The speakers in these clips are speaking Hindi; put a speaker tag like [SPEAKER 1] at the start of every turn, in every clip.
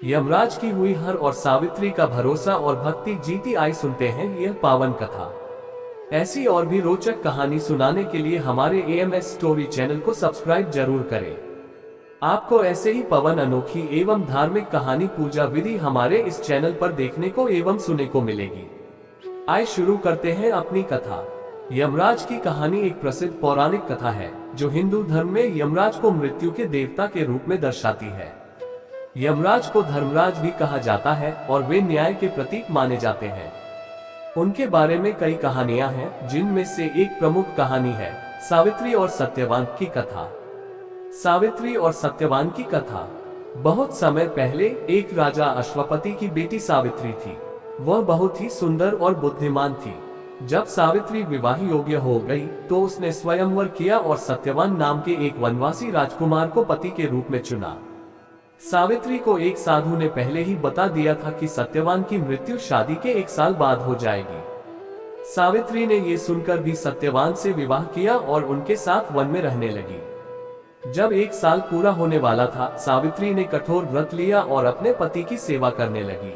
[SPEAKER 1] यमराज की हुई हर और सावित्री का भरोसा और भक्ति जीती आई सुनते हैं यह पावन कथा। ऐसी और भी रोचक कहानी सुनाने के लिए हमारे AMS स्टोरी चैनल को सब्सक्राइब जरूर करें। आपको ऐसे ही पवन अनोखी एवं धार्मिक कहानी पूजा विधि हमारे इस चैनल पर देखने को एवं सुनने को मिलेगी। आइए शुरू करते हैं अपनी कथा। यमराज की कहानी एक प्रसिद्ध पौराणिक कथा है जो हिंदू धर्म में यमराज को मृत्यु के देवता के रूप में दर्शाती है। यमराज को धर्मराज भी कहा जाता है और वे न्याय के प्रतीक माने जाते हैं। उनके बारे में कई कहानियां हैं, जिनमें से एक प्रमुख कहानी है सावित्री और सत्यवान की कथा। सावित्री और सत्यवान की कथा। बहुत समय पहले एक राजा अश्वपति की बेटी सावित्री थी। वह बहुत ही सुंदर और बुद्धिमान थी। जब सावित्री विवाह योग्य हो गई तो उसने स्वयंवर किया और सत्यवान नाम के एक वनवासी राजकुमार को पति के रूप में चुना। सावित्री को एक साधु ने पहले ही बता दिया था कि सत्यवान की मृत्यु शादी के 1 साल बाद हो जाएगी। सावित्री ने ये सुनकर भी सत्यवान से विवाह किया और उनके साथ वन में रहने लगी। जब 1 साल पूरा होने वाला था, सावित्री ने कठोर व्रत लिया और अपने पति की सेवा करने लगी।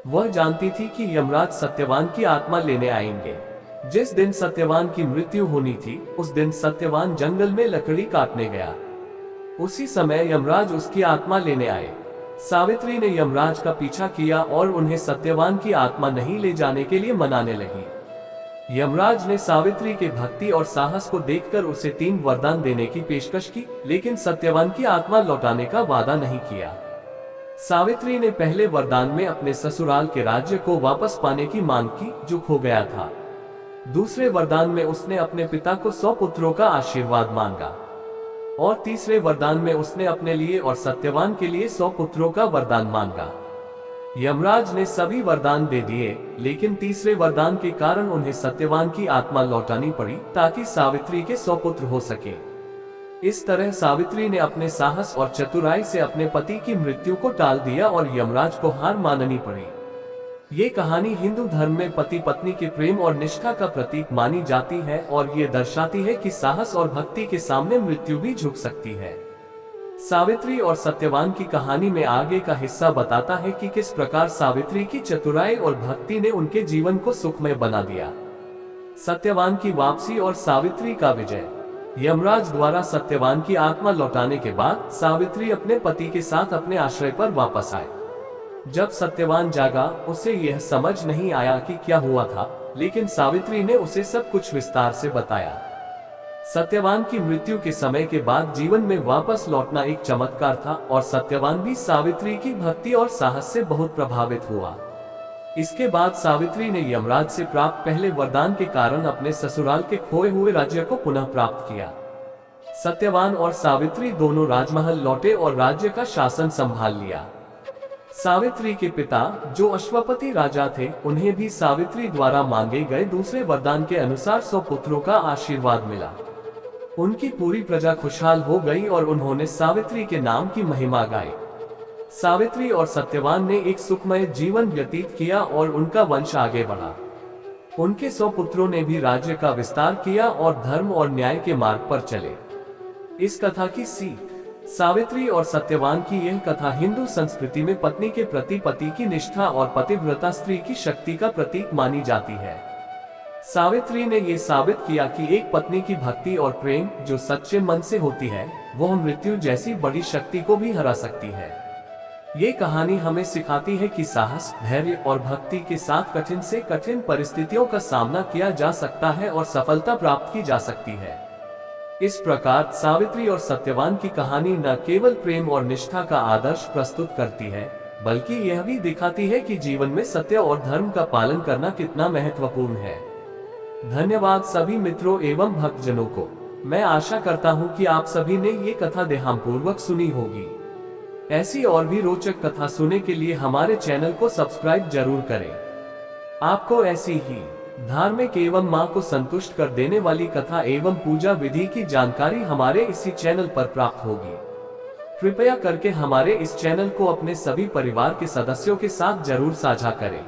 [SPEAKER 1] वह जानती थी कि यमराज सत्यवान की आत्मा लेने आएंगे। जिस दिन सत्यवान की मृत्यु होनी थी, उस दिन सत्यवान जंगल में लकड़ी काटने गया। उसी समय यमराज उसकी आत्मा लेने आए। सावित्री ने यमराज का पीछा किया और उन्हें सत्यवान की आत्मा नहीं ले जाने के लिए मनाने लगी। यमराज ने सावित्री के भक्ति और साहस को देखकर उसे 3 वरदान देने की पेशकश की, लेकिन सत्यवान की आत्मा लौटाने का वादा नहीं किया। सावित्री ने पहले वरदान में अपने ससुराल के राज्य को वापस पाने की मांग की, जो खो गया था। दूसरे वरदान में उसने अपने पिता को 100 पुत्रों का आशीर्वाद मांगा और तीसरे वरदान में उसने अपने लिए और सत्यवान के लिए 100 पुत्रों का वरदान मांगा। यमराज ने सभी वरदान दे दिए, लेकिन तीसरे वरदान के कारण उन्हें सत्यवान की आत्मा लौटानी पड़ी ताकि सावित्री के 100 पुत्र हो सके। इस तरह सावित्री ने अपने साहस और चतुराई से अपने पति की मृत्यु को टाल दिया और यमराज को हार माननी पड़ी। ये कहानी हिंदू धर्म में पति पत्नी के प्रेम और निष्ठा का प्रतीक मानी जाती है और ये दर्शाती है कि साहस और भक्ति के सामने मृत्यु भी झुक सकती है। सावित्री और सत्यवान की कहानी में आगे का हिस्सा बताता है कि किस प्रकार सावित्री की चतुराई और भक्ति ने उनके जीवन को सुखमय बना दिया। सत्यवान की वापसी और सावित्री का विजय। यमराज द्वारा सत्यवान की आत्मा लौटाने के बाद सावित्री अपने पति के साथ अपने आश्रय पर वापस आए। जब सत्यवान जागा, उसे यह समझ नहीं आया कि क्या हुआ था, लेकिन सावित्री ने उसे सब कुछ विस्तार से बताया। सत्यवान की मृत्यु के समय के बाद जीवन में वापस लौटना एक चमत्कार था और सत्यवान भी सावित्री की भक्ति और साहस से बहुत प्रभावित हुआ। इसके बाद सावित्री ने यमराज से प्राप्त पहले वरदान के कारण अपने ससुराल के खोए हुए राज्य को पुनः प्राप्त किया। सत्यवान और सावित्री दोनों राजमहल लौटे और राज्य का शासन संभाल लिया। सावित्री के पिता, जो अश्वपति राजा थे, उन्हें भी सावित्री द्वारा मांगे गए दूसरे वरदान के अनुसार 100 पुत्रों का आशीर्वाद मिला। उनकी पूरी प्रजा खुशहाल हो गई और उन्होंने सावित्री के नाम की महिमा गाई। सावित्री और सत्यवान ने एक सुखमय जीवन व्यतीत किया और उनका वंश आगे बढ़ा। उनके 100 पुत्रों ने भी राज्य का विस्तार किया और धर्म और न्याय के मार्ग पर चले। इस कथा की सीख। सावित्री और सत्यवान की यह कथा हिंदू संस्कृति में पत्नी के प्रति पति की निष्ठा और पतिव्रता स्त्री की शक्ति का प्रतीक मानी जाती है। सावित्री ने यह साबित किया कि एक पत्नी की भक्ति और प्रेम जो सच्चे मन से होती है, वह मृत्यु जैसी बड़ी शक्ति को भी हरा सकती है। ये कहानी हमें सिखाती है कि साहस, धैर्य और भक्ति के साथ कठिन से कठिन परिस्थितियों का सामना किया जा सकता है और सफलता प्राप्त की जा सकती है। इस प्रकार सावित्री और सत्यवान की कहानी न केवल प्रेम और निष्ठा का आदर्श प्रस्तुत करती है, बल्कि यह भी दिखाती है कि जीवन में सत्य और धर्म का पालन करना कितना महत्वपूर्ण है। धन्यवाद सभी मित्रों एवं भक्तजनों को। मैं आशा करता हूँ कि आप सभी ने ये कथा ध्यानपूर्वक सुनी होगी। ऐसी और भी रोचक कथा सुनने के लिए हमारे चैनल को सब्सक्राइब जरूर करें। आपको ऐसी ही धार्मिक एवं मां को संतुष्ट कर देने वाली कथा एवं पूजा विधि की जानकारी हमारे इसी चैनल पर प्राप्त होगी। कृपया करके हमारे इस चैनल को अपने सभी परिवार के सदस्यों के साथ जरूर साझा करें।